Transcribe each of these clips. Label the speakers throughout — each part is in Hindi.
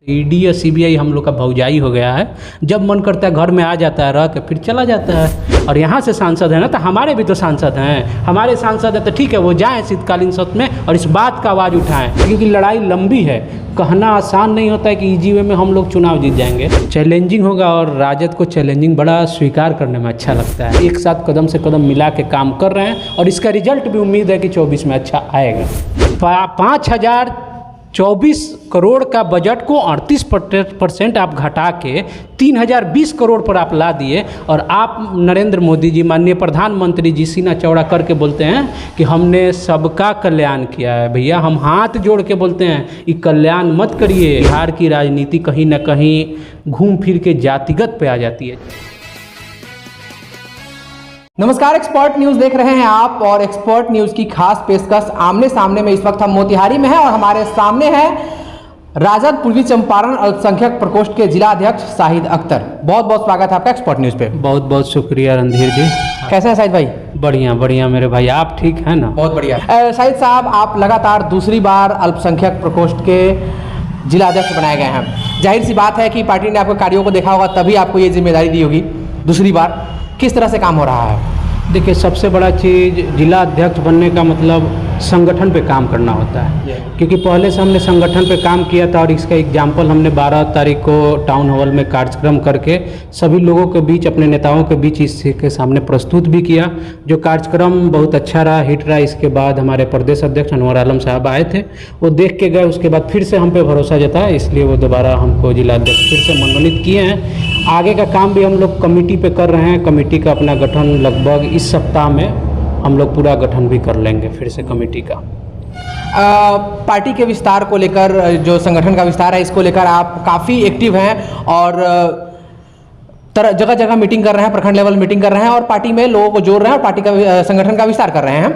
Speaker 1: ईडी या सीबीआई हम लोग का भौजाई हो गया है। जब मन करता है घर में आ जाता है, रह के फिर चला जाता है। और यहाँ से सांसद है ना, तो हमारे भी तो सांसद हैं, हमारे सांसद है तो ठीक है, वो जाएं शीतकालीन सत्र में और इस बात का आवाज़ उठाएं, क्योंकि लड़ाई लंबी है। कहना आसान नहीं होता है कि इजी वे में हम लोग चुनाव जीत जाएंगे। चैलेंजिंग होगा और राजद को चैलेंजिंग बड़ा स्वीकार करने में अच्छा लगता है। एक साथ कदम से कदम मिला के काम कर रहे हैं और इसका रिजल्ट भी उम्मीद है कि 24 में अच्छा आएगा। 5024 करोड़ का बजट को 38% आप घटा के 3020 करोड़ पर आप ला दिए। और आप नरेंद्र मोदी जी, माननीय प्रधानमंत्री जी, सीना चौड़ा करके बोलते हैं कि हमने सबका कल्याण किया है। भैया, हम हाथ जोड़ के बोलते हैं ये कल्याण मत करिए। बिहार की राजनीति कहीं ना कहीं घूम फिर के जातिगत पे आ जाती है।
Speaker 2: नमस्कार, एक्सपर्ट न्यूज देख रहे हैं आप और एक्सपर्ट न्यूज की खास पेशकश आमने सामने में। इस वक्त हम मोतिहारी में हैं और हमारे सामने है राजद पूर्वी चंपारण अल्पसंख्यक प्रकोष्ठ के जिला अध्यक्ष शाहिद अख्तर। बहुत बहुत स्वागत है आपका एक्सपर्ट न्यूज पे।
Speaker 1: बहुत बहुत शुक्रिया रणधीर जी।
Speaker 2: कैसे हैं शाहिद भाई?
Speaker 1: बढ़िया बढ़िया मेरे भाई, आप ठीक है ना?
Speaker 2: बहुत बढ़िया। शाहिद साहब, आप लगातार दूसरी बार अल्पसंख्यक प्रकोष्ठ के जिला अध्यक्ष बनाए गए हैं। जाहिर सी बात है कि पार्टी ने आपके कार्यों को देखा होगा, तभी आपको ये जिम्मेदारी दी होगी दूसरी बार। किस तरह से काम हो रहा है?
Speaker 1: देखिए, सबसे बड़ा चीज़ जिला अध्यक्ष बनने का मतलब संगठन पे काम करना होता है। क्योंकि पहले से हमने संगठन पे काम किया था और इसका एग्जाम्पल हमने 12 तारीख को टाउन हॉल में कार्यक्रम करके सभी लोगों के बीच, अपने नेताओं के बीच इसके सामने प्रस्तुत भी किया। जो कार्यक्रम बहुत अच्छा रहा, हिट रहा। इसके बाद हमारे प्रदेश अध्यक्ष अनवर आलम साहब आए थे, वो देख के गए। उसके बाद फिर से हम पे भरोसा जताया, इसलिए वो दोबारा हमको जिला अध्यक्ष फिर से मनोनीत किए हैं। आगे का काम भी हम लोग कमेटी पे कर रहे हैं। कमेटी का अपना गठन लगभग इस सप्ताह में हम लोग पूरा गठन भी कर लेंगे फिर से कमेटी का।
Speaker 2: पार्टी के विस्तार को लेकर, जो संगठन का विस्तार है, इसको लेकर आप काफ़ी एक्टिव हैं और जगह जगह मीटिंग कर रहे हैं, प्रखंड लेवल मीटिंग कर रहे हैं और पार्टी में लोगों को जोड़ रहे हैं और पार्टी का संगठन का विस्तार कर रहे हैं,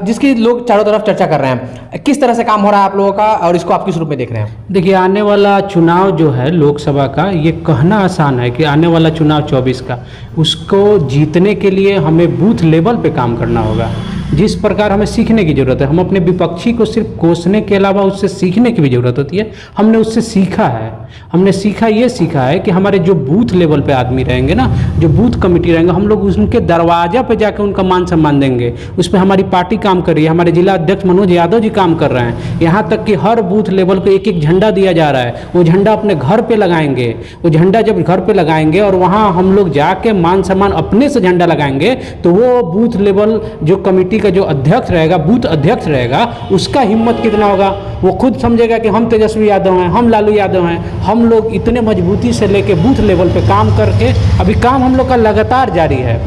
Speaker 2: जिसकी लोग चारों तरफ चर्चा कर रहे हैं। किस तरह से काम हो रहा है आप लोगों का और इसको आप किस रूप में देख रहे हैं?
Speaker 1: देखिए, आने वाला चुनाव जो है लोकसभा का, ये कहना आसान है कि आने वाला चुनाव 24 का, उसको जीतने के लिए हमें बूथ लेवल पे काम करना होगा। जिस प्रकार हमें सीखने की ज़रूरत है, हम अपने विपक्षी को सिर्फ कोसने के अलावा उससे सीखने की भी ज़रूरत होती है। हमने उससे सीखा है। हमने ये सीखा है कि हमारे जो बूथ लेवल पे आदमी रहेंगे ना, जो बूथ कमेटी रहेंगे, हम लोग उनके दरवाजा पे जाकर उनका मान सम्मान देंगे। उस पर हमारी पार्टी काम कर रही है। हमारे जिला अध्यक्ष मनोज यादव जी काम कर रहे हैं। यहाँ तक कि हर बूथ लेवल पे एक एक झंडा दिया जा रहा है। वो झंडा अपने घर पे लगाएंगे। वो झंडा जब घर पे लगाएंगे और वहाँ हम लोग जाके मान सम्मान अपने से झंडा लगाएंगे, तो वो बूथ लेवल जो कमेटी का जो अध्यक्ष रहेगा, बूथ अध्यक्ष रहेगा, उसका हिम्मत कितना होगा। वो खुद समझेगा कि हम तेजस्वी यादव हैं, हम लालू यादव हैं। हम लोग इतने मजबूती से लेके बूथ लेवल पे काम करके, अभी काम हम लोग का लगातार जारी है।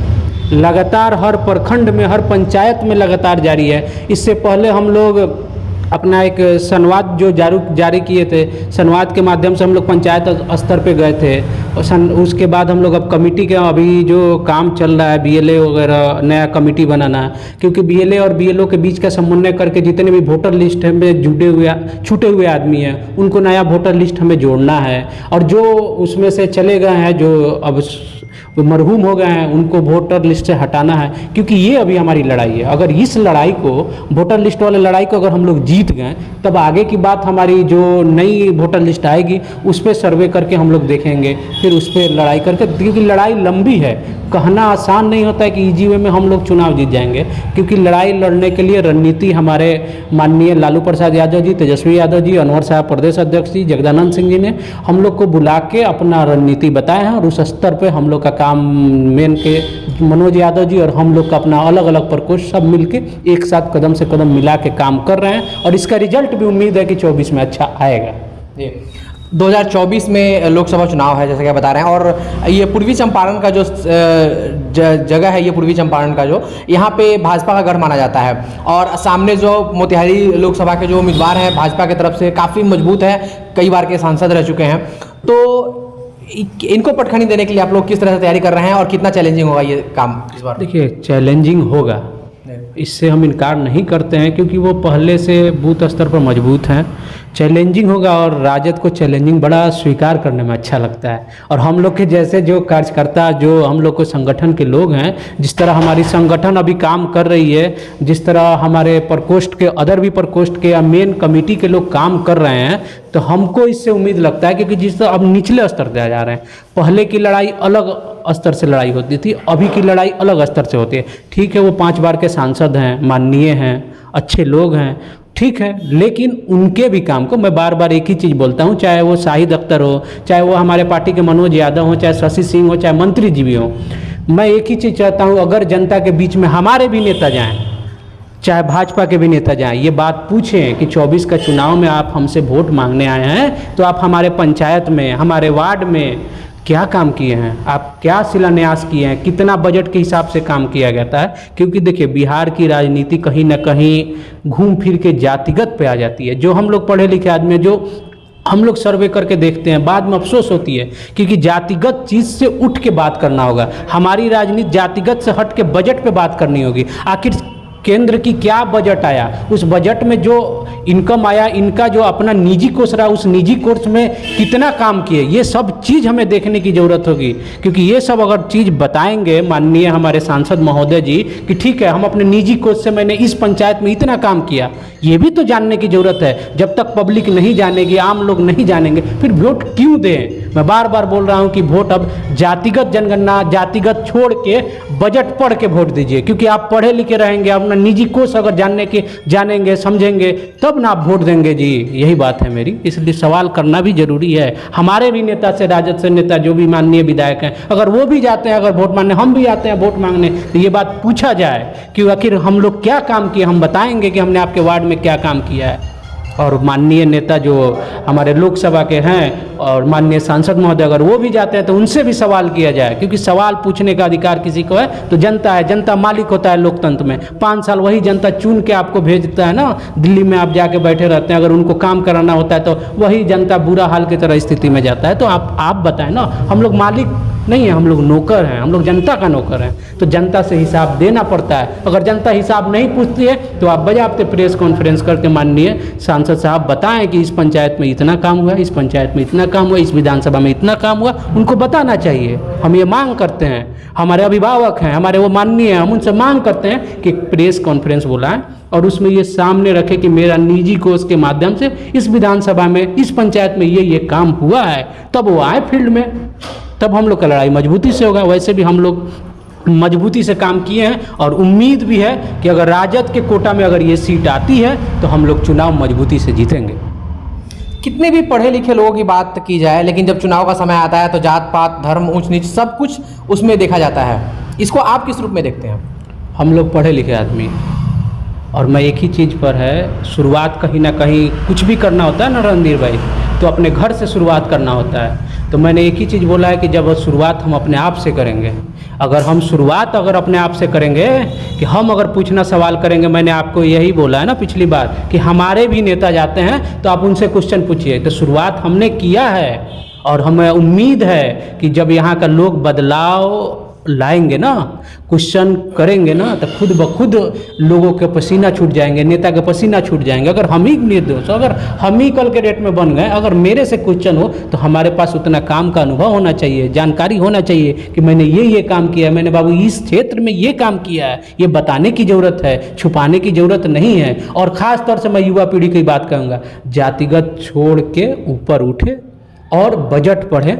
Speaker 1: लगातार हर प्रखंड में, हर पंचायत में लगातार जारी है। इससे पहले हम लोग अपना एक संवाद जो जारी किए थे, संवाद के माध्यम से हम लोग पंचायत स्तर पे गए थे। और उसके बाद हम लोग अब कमेटी के अभी जो काम चल रहा है, बीएलए वगैरह नया कमेटी बनाना, क्योंकि बीएलए और बीएलओ के बीच का समन्वय करके जितने भी वोटर लिस्ट में छूटे हुए आदमी हैं, उनको नया वोटर लिस्ट हमें जोड़ना है। और जो उसमें से चले गए हैं, जो अब मरहूम हो गए हैं, उनको वोटर लिस्ट से हटाना है। क्योंकि ये अभी हमारी लड़ाई है। अगर इस लड़ाई को, वोटर लिस्ट वाले लड़ाई को अगर हम लोग जीत गए, तब आगे की बात हमारी जो नई वोटर लिस्ट आएगी उस पर सर्वे करके हम लोग देखेंगे, फिर उस पर लड़ाई करके। क्योंकि लड़ाई लंबी है, कहना आसान नहीं होता है कि इजी वे में हम लोग चुनाव जीत जाएंगे। क्योंकि लड़ाई लड़ने के लिए रणनीति हमारे माननीय लालू प्रसाद यादव जी, तेजस्वी यादव जी, अनवर साहब प्रदेश अध्यक्ष जी, जगदानंद सिंह जी ने हम लोग को बुला के अपना रणनीति बताए हैं। और उस स्तर पे हम लोग का काम मेन के मनोज यादव जी और हम लोग का अपना अलग अलग प्रकोष्ठ सब मिलके एक साथ कदम से कदम मिला के काम कर रहे हैं। और इसका रिजल्ट भी उम्मीद है कि 24 में अच्छा आएगा।
Speaker 2: 2024 में लोकसभा चुनाव है, जैसे कि बता रहे हैं। और ये पूर्वी चंपारण का जो जगह है, ये पूर्वी चंपारण का जो, यहाँ पे भाजपा का गढ़ माना जाता है। और सामने जो मोतिहारी लोकसभा के जो उम्मीदवार हैं भाजपा की तरफ से, काफ़ी मजबूत है, कई बार के सांसद रह चुके हैं। तो इनको पटखनी देने के लिए आप लोग किस तरह से तैयारी कर रहे हैं और कितना चैलेंजिंग होगा ये काम इस बार?
Speaker 1: देखिए, चैलेंजिंग होगा, इससे हम इनकार नहीं करते हैं, क्योंकि वो पहले से बूथ स्तर पर मजबूत हैं। चैलेंजिंग होगा, और राजद को चैलेंजिंग बड़ा स्वीकार करने में अच्छा लगता है। और हम लोग के जैसे जो कार्यकर्ता, जो हम लोग को संगठन के लोग हैं, जिस तरह हमारी संगठन अभी काम कर रही है, जिस तरह हमारे प्रकोष्ठ के, अदर भी प्रकोष्ठ के या मेन कमेटी के लोग काम कर रहे हैं, तो हमको इससे उम्मीद लगता है, क्योंकि जिस तरह अब निचले स्तर पे जा रहे हैं, पहले की लड़ाई अलग स्तर से लड़ाई होती थी, अभी की लड़ाई अलग स्तर से होती है। ठीक है, वो 5 बार के सांसद हैं, माननीय हैं, अच्छे लोग हैं, ठीक है, लेकिन उनके भी काम को मैं बार बार एक ही चीज़ बोलता हूँ, चाहे वो शाहिद अख्तर हो, चाहे वो हमारे पार्टी के मनोज यादव हो, चाहे शशि सिंह हो, चाहे मंत्री जी भी हो, मैं एक ही चीज़ चाहता हूँ, अगर जनता के बीच में हमारे भी नेता जाएं, चाहे भाजपा के भी नेता जाएं, ये बात पूछें कि 24 का चुनाव में आप हमसे वोट मांगने आए हैं, तो आप हमारे पंचायत में, हमारे वार्ड में क्या काम किए हैं, आप क्या शिलान्यास किए हैं, कितना बजट के हिसाब से काम किया जाता है। क्योंकि देखिए, बिहार की राजनीति कहीं ना कहीं घूम फिर के जातिगत पे आ जाती है। जो हम लोग पढ़े लिखे आदमी हैं, जो हम लोग सर्वे करके देखते हैं, बाद में अफसोस होती है, क्योंकि जातिगत चीज़ से उठ के बात करना होगा। हमारी राजनीति जातिगत से हट के बजट पे बात करनी होगी। आखिर केंद्र की क्या बजट आया, उस बजट में जो इनकम आया, इनका जो अपना निजी कोर्स रहा, उस निजी कोर्स में कितना काम किए, ये सब चीज़ हमें देखने की ज़रूरत होगी। क्योंकि ये सब अगर चीज़ बताएंगे माननीय हमारे सांसद महोदय जी कि ठीक है, हम अपने निजी कोर्स से मैंने इस पंचायत में इतना काम किया, ये भी तो जानने की ज़रूरत है। जब तक पब्लिक नहीं जानेगी, आम लोग नहीं जानेंगे, फिर वोट क्यों दें। मैं बार बार बोल रहा हूँ कि वोट अब जातिगत जनगणना, जातिगत छोड़ के बजट पढ़ के वोट दीजिए। क्योंकि आप पढ़े लिखे रहेंगे, अपना निजी कोर्स अगर जानेंगे समझेंगे, तब ना आप वोट देंगे जी। यही बात है मेरी, इसलिए सवाल करना भी जरूरी है। हमारे भी नेता से, राजद से नेता जो भी माननीय विधायक हैं, अगर वो भी जाते हैं, अगर वोट मांगने, हम भी आते हैं वोट मांगने, तो ये बात पूछा जाए कि आखिर हम लोग क्या काम किए, हम बताएंगे कि हमने आपके वार्ड में क्या काम किया है। और माननीय नेता जो हमारे लोकसभा के हैं और माननीय सांसद महोदय, अगर वो भी जाते हैं तो उनसे भी सवाल किया जाए। क्योंकि सवाल पूछने का अधिकार किसी को है, तो जनता है, जनता मालिक होता है लोकतंत्र में। 5 साल वही जनता चुन के आपको भेजता है ना, दिल्ली में आप जाके बैठे रहते हैं, अगर उनको काम कराना होता है तो वही जनता बुरा हाल की तरह स्थिति में जाता है। तो आप बताएं ना, हम लोग मालिक नहीं है, हम लोग नौकर हैं, हम लोग जनता का नौकर हैं, तो जनता से हिसाब देना पड़ता है। अगर जनता हिसाब नहीं पूछती है तो आप बजाबते प्रेस कॉन्फ्रेंस करके माननीय सांसद साहब बताएं कि इस पंचायत में इतना काम हुआ, इस पंचायत में इतना काम हुआ, इस विधानसभा में इतना काम हुआ, उनको बताना चाहिए। हम ये मांग करते हैं, हमारे अभिभावक हैं, हमारे वो माननीय हैं, हम उनसे मांग करते हैं कि प्रेस कॉन्फ्रेंस बुलाएं और उसमें ये सामने रखे कि मेरा निजी कोष के माध्यम से इस विधानसभा में, इस पंचायत में ये काम हुआ है। तब वो आए फील्ड में, तब हम लोग का लड़ाई मजबूती से होगा। वैसे भी हम लोग मजबूती से काम किए हैं और उम्मीद भी है कि अगर राजद के कोटा में अगर ये सीट आती है तो हम लोग चुनाव मजबूती से जीतेंगे।
Speaker 2: कितने भी पढ़े लिखे लोगों की बात की जाए, लेकिन जब चुनाव का समय आता है तो जात पात, धर्म, ऊंच नीच सब कुछ उसमें देखा जाता है। इसको आप किस रूप में देखते हैं?
Speaker 1: हम लोग पढ़े लिखे आदमी, और मैं एक ही चीज़ पर है, शुरुआत कहीं ना कहीं कुछ भी करना होता है ना रणधीर भाई, तो अपने घर से शुरुआत करना होता है। तो मैंने एक ही चीज़ बोला है कि जब शुरुआत हम अपने आप से करेंगे, अगर हम शुरुआत अगर अपने आप से करेंगे, कि हम अगर पूछना सवाल करेंगे, मैंने आपको यही बोला है ना पिछली बार कि हमारे भी नेता जाते हैं तो आप उनसे क्वेश्चन पूछिए। तो शुरुआत हमने किया है और हमें उम्मीद है कि जब यहाँ का लोग बदलाव लाएंगे ना, क्वेश्चन करेंगे ना, तो खुद ब खुद लोगों के पसीना छूट जाएंगे, नेता के पसीना छूट जाएंगे। अगर हम ही निर्दोष, अगर हम ही कल के डेट में बन गए, अगर मेरे से क्वेश्चन हो, तो हमारे पास उतना काम का अनुभव होना चाहिए, जानकारी होना चाहिए कि मैंने ये काम किया है, मैंने बाबू इस क्षेत्र में ये काम किया है। ये बताने की ज़रूरत है, छुपाने की ज़रूरत नहीं है। और ख़ास तौर से मैं युवा पीढ़ी की बात कहूँगा, जातिगत छोड़ के ऊपर उठे और बजट पढ़ें।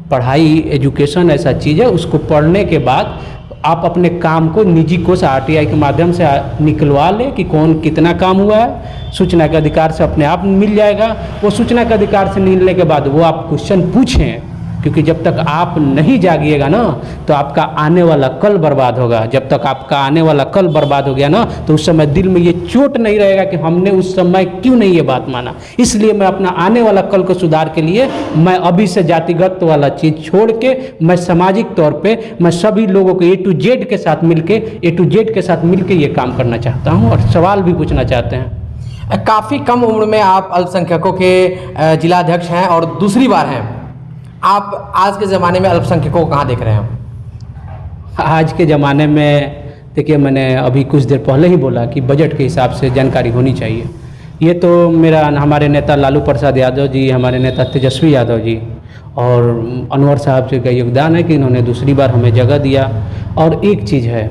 Speaker 1: पढ़ाई, एजुकेशन ऐसा चीज़ है, उसको पढ़ने के बाद आप अपने काम को निजी कोष RTI के माध्यम से निकलवा लें कि कौन कितना काम हुआ है। सूचना के अधिकार से अपने आप मिल जाएगा। वो सूचना के अधिकार से मिलने के बाद वो आप क्वेश्चन पूछें, क्योंकि जब तक आप नहीं जागिएगा ना, तो आपका आने वाला कल बर्बाद होगा। जब तक आपका आने वाला कल बर्बाद हो गया ना, तो उस समय दिल में ये चोट नहीं रहेगा कि हमने उस समय क्यों नहीं ये बात माना। इसलिए मैं अपना आने वाला कल को सुधार के लिए मैं अभी से जातिगत वाला चीज़ छोड़ के मैं सामाजिक तौर पे मैं सभी लोगों को A to Z के साथ मिलके ये काम करना चाहता हूँ और सवाल भी पूछना चाहते हैं।
Speaker 2: काफ़ी कम उम्र में आप अल्पसंख्यकों के जिलाध्यक्ष हैं और दूसरी बार हैं। आप आज के ज़माने में अल्पसंख्यकों को कहाँ देख रहे हैं?
Speaker 1: आज के ज़माने में देखिए, मैंने अभी कुछ देर पहले ही बोला कि बजट के हिसाब से जानकारी होनी चाहिए। ये तो मेरा हमारे नेता लालू प्रसाद यादव जी, हमारे नेता तेजस्वी यादव जी और अनवर साहब जी का योगदान है कि इन्होंने दूसरी बार हमें जगह दिया। और एक चीज़ है,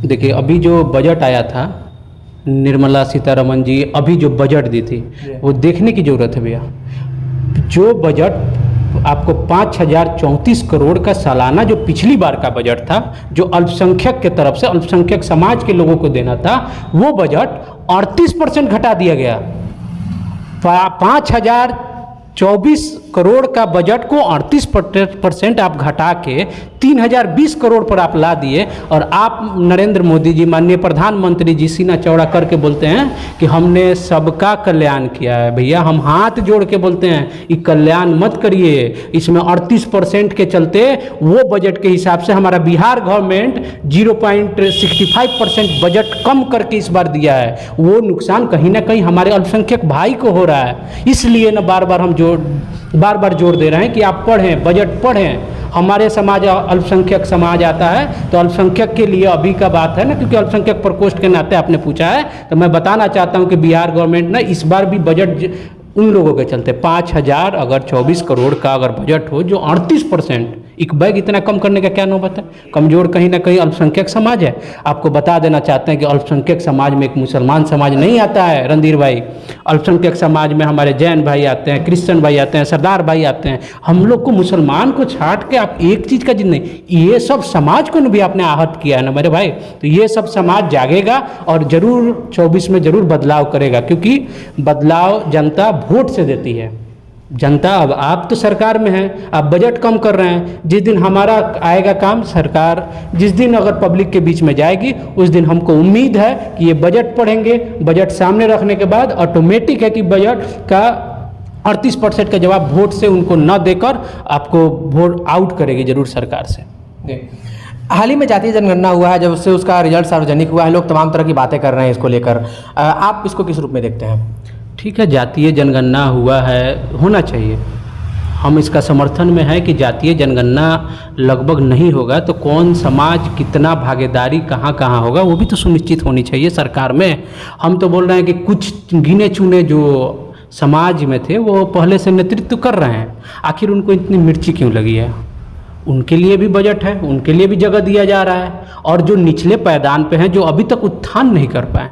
Speaker 1: देखिए अभी जो बजट आया था, निर्मला सीतारमन जी अभी जो बजट दी थी वो देखने की ज़रूरत है भैया। जो बजट आपको 5034 करोड़ का सालाना जो पिछली बार का बजट था, जो अल्पसंख्यक के तरफ से अल्पसंख्यक समाज के लोगों को देना था, वो बजट 38% घटा दिया गया। 5024 करोड़ का बजट को 38% आप घटा के 3020 करोड़ पर आप ला दिए। और आप नरेंद्र मोदी जी, माननीय प्रधानमंत्री जी, सीना चौड़ा करके बोलते हैं कि हमने सबका कल्याण किया है। भैया हम हाथ जोड़ के बोलते हैं कि कल्याण मत करिए। इसमें 38% के चलते वो बजट के हिसाब से हमारा बिहार गवर्नमेंट 0.65% बजट कम करके इस बार दिया है। वो नुकसान कहीं ना कहीं हमारे अल्पसंख्यक भाई को हो रहा है। इसलिए ना बार बार जोर दे रहे हैं कि आप पढ़ें, बजट पढ़ें। हमारे समाज अल्पसंख्यक समाज आता है तो अल्पसंख्यक के लिए अभी का बात है ना, क्योंकि अल्पसंख्यक प्रकोष्ठ के नाते आपने पूछा है, तो मैं बताना चाहता हूं कि बिहार गवर्नमेंट ना इस बार भी बजट उन लोगों के चलते 5024 करोड़ का अगर बजट हो, जो 38% एक बैग इतना कम करने का क्या नौबत है। कमजोर कहीं ना कहीं अल्पसंख्यक समाज है। आपको बता देना चाहते हैं कि अल्पसंख्यक समाज में एक मुसलमान समाज नहीं आता है रणधीर भाई। अल्पसंख्यक समाज में हमारे जैन भाई आते हैं, क्रिश्चियन भाई आते हैं, सरदार भाई आते हैं। हम लोग को मुसलमान को छाट के आप एक चीज़ का जिद नहीं, ये सब समाज को भी आपने आहत किया है ना मेरे भाई। तो ये सब समाज जागेगा और जरूर 24 में जरूर बदलाव करेगा, क्योंकि बदलाव जनता वोट से देती है। जनता, अब आप तो सरकार में हैं, आप बजट कम कर रहे हैं। जिस दिन हमारा आएगा काम, सरकार जिस दिन अगर पब्लिक के बीच में जाएगी, उस दिन हमको उम्मीद है कि ये बजट पढ़ेंगे। बजट सामने रखने के बाद ऑटोमेटिक है कि बजट का 38% का जवाब वोट से उनको न देकर आपको वोट आउट करेगी जरूर सरकार से।
Speaker 2: हाल ही में जातीय जनगणना हुआ है, जब उससे उसका रिजल्ट सार्वजनिक हुआ है, लोग तमाम तरह की बातें कर रहे हैं इसको लेकर। आप इसको किस रूप में देखते हैं?
Speaker 1: ठीक है, जातीय जनगणना हुआ है, होना चाहिए। हम इसका समर्थन में है कि जातीय जनगणना लगभग नहीं होगा तो कौन समाज कितना भागीदारी कहाँ कहाँ होगा वो भी तो सुनिश्चित होनी चाहिए सरकार में। हम तो बोल रहे हैं कि कुछ गिने चुने जो समाज में थे वो पहले से नेतृत्व कर रहे हैं, आखिर उनको इतनी मिर्ची क्यों लगी है? उनके लिए भी बजट है, उनके लिए भी जगह दिया जा रहा है। और जो निचले पायदान पे हैं, जो अभी तक उत्थान नहीं कर पाए,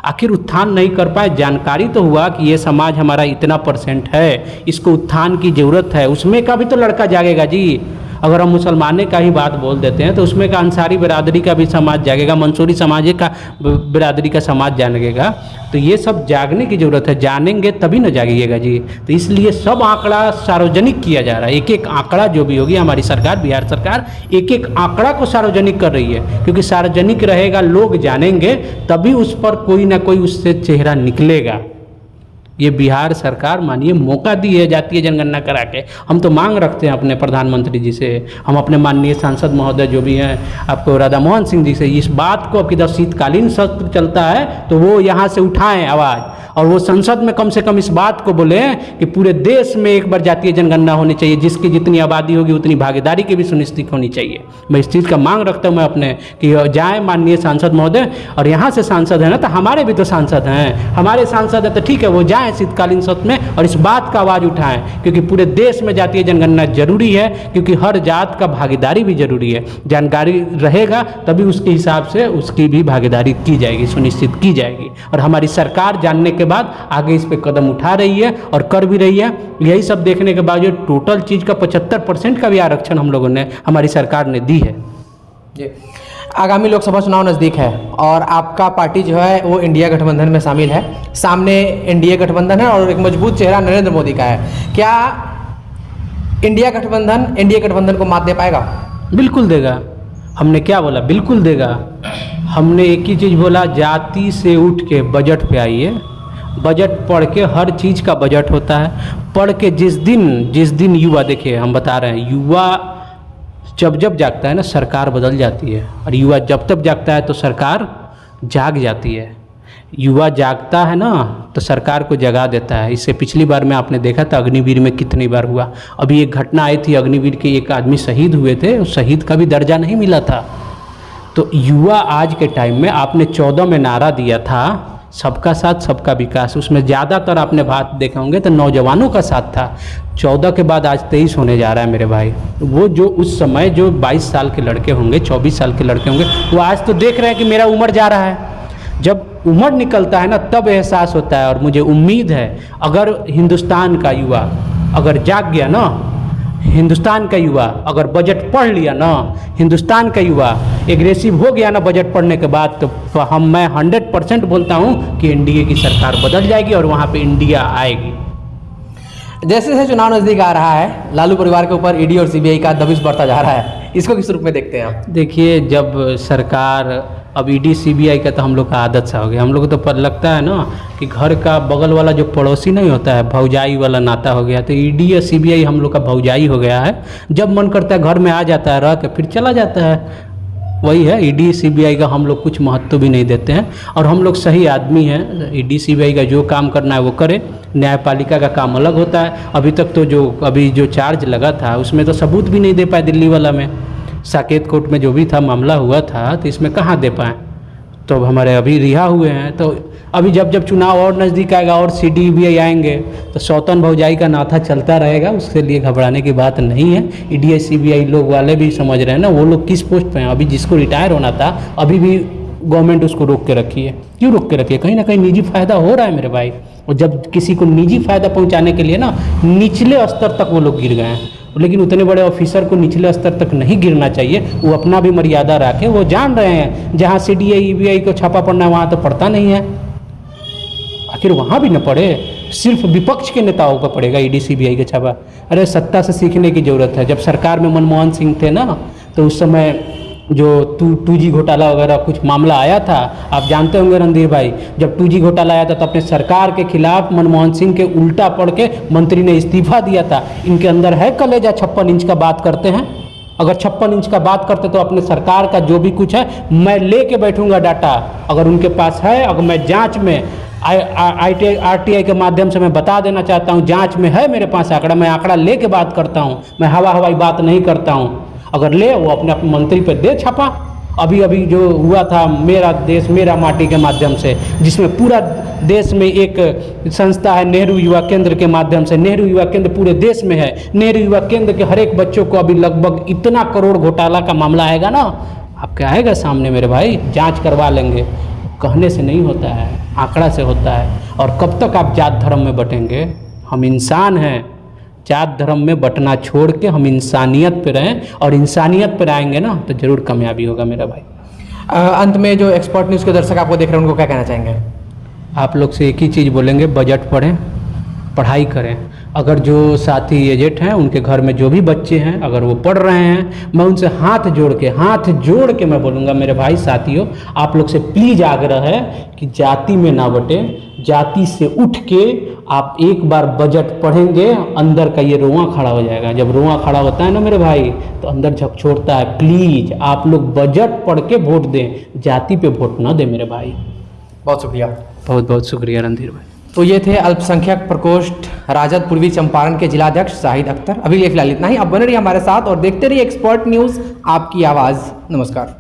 Speaker 1: आखिर उत्थान नहीं कर पाए, जानकारी तो हुआ कि ये समाज हमारा इतना % है, इसको उत्थान की ज़रूरत है, उसमें का भी तो लड़का जागेगा जी। अगर हम मुसलमाने का ही बात बोल देते हैं तो उसमें का अंसारी बिरादरी का भी समाज जागेगा, मंसूरी समाज का बिरादरी का समाज जागेगा। तो ये सब जागने की ज़रूरत है, जानेंगे तभी न जागिएगा जी। तो इसलिए सब आंकड़ा सार्वजनिक किया जा रहा है। एक एक आंकड़ा जो भी होगी, हमारी सरकार, बिहार सरकार एक एक आंकड़ा को सार्वजनिक कर रही है, क्योंकि सार्वजनिक रहेगा, लोग जानेंगे, तभी उस पर कोई ना कोई उससे चेहरा निकलेगा। ये बिहार सरकार मानिए मौका दी है जातीय जनगणना करा के। हम तो मांग रखते हैं अपने प्रधानमंत्री जी से, हम अपने माननीय सांसद महोदय जो भी हैं, आपको राधा मोहन सिंह जी से, इस बात को कि जब शीतकालीन सत्र चलता है तो वो यहाँ से उठाएं आवाज़, और वो संसद में कम से कम इस बात को बोलें कि पूरे देश में एक बार जातीय जनगणना होनी चाहिए, जिसकी जितनी आबादी होगी उतनी भागीदारी की भी सुनिश्चित होनी चाहिए। मैं इस चीज़ का मांग रखता हूँ मैं अपने कि जाएँ माननीय सांसद महोदय, और यहाँ से सांसद है ना तो हमारे भी तो सांसद हैं, हमारे सांसद हैं तो ठीक है वो जाएँ शीतकालीन सत्र में और इस बात का आवाज़ उठाएं, क्योंकि पूरे देश में जातीय जनगणना जरूरी है, क्योंकि हर जात का भागीदारी भी जरूरी है। जानकारी रहेगा तभी उसके हिसाब से उसकी भी भागीदारी की जाएगी, सुनिश्चित की जाएगी। और हमारी सरकार जानने के बाद आगे इस पे कदम उठा रही है और कर भी रही है। यही सब देखने के बाद टोटल चीज़ का 75% का भी आरक्षण हम लोगों ने, हमारी सरकार ने दी है
Speaker 2: जी। आगामी लोकसभा चुनाव नज़दीक है और आपका पार्टी जो है वो इंडिया गठबंधन में शामिल है। सामने एनडीए गठबंधन है और एक मजबूत चेहरा नरेंद्र मोदी का है। क्या इंडिया गठबंधन एनडीए गठबंधन को मात दे पाएगा?
Speaker 1: बिल्कुल देगा। हमने क्या बोला? बिल्कुल देगा। हमने एक ही चीज़ बोला, जाति से उठ के बजट पे आइए। बजट पढ़ के, हर चीज़ का बजट होता है, पढ़ के जिस दिन युवा, देखिए हम बता रहे हैं, युवा जब जागता है ना सरकार बदल जाती है, और युवा जब तक जागता है तो सरकार जाग जाती है। युवा जागता है ना तो सरकार को जगा देता है। इससे पिछली बार में आपने देखा था अग्निवीर में कितनी बार हुआ। अभी एक घटना आई थी, अग्निवीर के एक आदमी शहीद हुए थे, उस शहीद का भी दर्जा नहीं मिला था। तो युवा आज के टाइम में, आपने 14 में नारा दिया था सबका साथ सबका विकास, उसमें ज़्यादातर आपने बात देखे होंगे तो नौजवानों का साथ था। 14 के बाद आज 23 होने जा रहा है मेरे भाई। वो जो उस समय जो 22 साल के लड़के होंगे, 24 साल के लड़के होंगे, वो आज तो देख रहे हैं कि मेरा उम्र जा रहा है। जब उम्र निकलता है ना तब एहसास होता है। और मुझे उम्मीद है अगर हिंदुस्तान का युवा अगर जाग गया ना, हिंदुस्तान का युवा अगर बजट पढ़ लिया ना, हिंदुस्तान का युवा एग्रेसिव हो गया ना बजट पढ़ने के बाद, तो मैं 100% बोलता हूँ कि एनडीए की सरकार बदल जाएगी और वहाँ पे इंडिया आएगी।
Speaker 2: जैसे जैसे चुनाव नज़दीक आ रहा है, लालू परिवार के ऊपर ईडी और सीबीआई का दबिश बढ़ता जा रहा है, इसको किस रूप में देखते हैं आप?
Speaker 1: देखिए, जब सरकार अब ईडी सीबीआई का तो हम लोग का आदत सा हो गया। हम लोग को तो पर लगता है ना कि घर का बगल वाला जो पड़ोसी नहीं होता है, भौजाई वाला नाता हो गया। तो ईडी या सीबीआई हम लोग का भौजाई हो गया है। जब मन करता है घर में आ जाता है, रह के फिर चला जाता है। वही है, ईडी सीबीआई का हम लोग कुछ महत्व भी नहीं देते हैं। और हम लोग सही आदमी हैं, ईडी सीबीआई का जो काम करना है वो करे। न्यायपालिका का काम अलग होता है। अभी तक तो जो चार्ज लगा था उसमें तो सबूत भी नहीं दे पाए। दिल्ली वाला में साकेत कोर्ट में जो भी था मामला हुआ था, तो इसमें कहाँ दे पाएँ। तो हमारे अभी रिहा हुए हैं। तो अभी जब चुनाव और नज़दीक आएगा और सीबीआई आएंगे तो सौतन भौजाई का नाता चलता रहेगा। उसके लिए घबराने की बात नहीं है। ईडी सीबीआई लोग वाले भी समझ रहे हैं ना वो लोग किस पोस्ट पे हैं। अभी जिसको रिटायर होना था अभी भी गवर्नमेंट उसको रोक के रखी है। क्यों रोक के रखी है? कहीं ना कहीं निजी फ़ायदा हो रहा है मेरे भाई। और जब किसी को निजी फ़ायदा पहुंचाने के लिए ना निचले स्तर तक वो लोग गिर गए हैं। लेकिन उतने बड़े ऑफिसर को निचले स्तर तक नहीं गिरना चाहिए। वो अपना भी मर्यादा रखे। वो जान रहे हैं जहाँ सीडीआई ईबीआई को छापा पड़ना है वहाँ तो पड़ता नहीं है। आखिर वहाँ भी न पड़े, सिर्फ विपक्ष के नेताओं का पड़ेगा ईडी सीबीआई का छापा। अरे सत्ता से सीखने की ज़रूरत है। जब सरकार में मनमोहन सिंह थे ना, तो उस समय जो 2G घोटाला वगैरह कुछ मामला आया था, आप जानते होंगे रणधीर भाई। जब 2G घोटाला आया था तो अपने सरकार के खिलाफ मनमोहन सिंह के उल्टा पड़ के मंत्री ने इस्तीफा दिया था। इनके अंदर है कलेजा। 56 इंच का बात करते हैं। अगर 56 इंच का बात करते तो अपने सरकार का जो भी कुछ है मैं ले के बैठूंगा डाटा। अगर उनके पास है, अगर मैं जाँच में आरटीआई के माध्यम से मैं बता देना चाहता हूँ, जाँच में है मेरे पास आंकड़ा, मैं आंकड़ा ले के बात करता हूँ। मैं हवाई बात नहीं करता हूँ। अगर ले वो अपने मंत्री पे दे छापा। अभी जो हुआ था मेरा देश मेरा माटी के माध्यम से, जिसमें पूरा देश में एक संस्था है नेहरू युवा केंद्र के माध्यम से। नेहरू युवा केंद्र पूरे देश में है। नेहरू युवा केंद्र के हर एक बच्चों को अभी लगभग इतना करोड़ घोटाला का मामला आएगा ना, आपके आएगा सामने मेरे भाई। जांच करवा लेंगे। कहने से नहीं होता है, आंकड़ा से होता है। और कब तक आप जात धर्म में बटेंगे? हम इंसान हैं। जात धर्म में बटना छोड़ के हम इंसानियत पे रहें, और इंसानियत पे आएंगे ना तो ज़रूर कामयाबी होगा मेरा भाई।
Speaker 2: अंत में जो एक्सपर्ट न्यूज़ के दर्शक आपको देख रहे हैं उनको क्या कहना चाहेंगे?
Speaker 1: आप लोग से एक ही चीज़ बोलेंगे, बजट पढ़ें, पढ़ाई करें। अगर जो साथी एजेंट हैं उनके घर में जो भी बच्चे हैं अगर वो पढ़ रहे हैं, मैं उनसे हाथ जोड़ के मैं बोलूँगा मेरे भाई साथियों, आप लोग से प्लीज़ आग्रह है कि जाति में ना बटे। जाति से उठ के आप एक बार बजट पढ़ेंगे, अंदर का ये रोआं खड़ा हो जाएगा। जब रोआं खड़ा होता है ना मेरे भाई तो अंदर झकझोरता है। प्लीज़ आप लोग बजट पढ़ के वोट दें, जाति पे वोट ना दें मेरे भाई।
Speaker 2: बहुत शुक्रिया।
Speaker 1: बहुत बहुत शुक्रिया रणधीर भाई।
Speaker 2: तो ये थे अल्पसंख्यक प्रकोष्ठ राजद पूर्वी चंपारण के जिलाध्यक्ष शाहिद अख्तर। अभी फिलहाल इतना ही। आप बने रहिए हमारे साथ और देखते रहिए एक्सपर्ट न्यूज़, आपकी आवाज़। नमस्कार।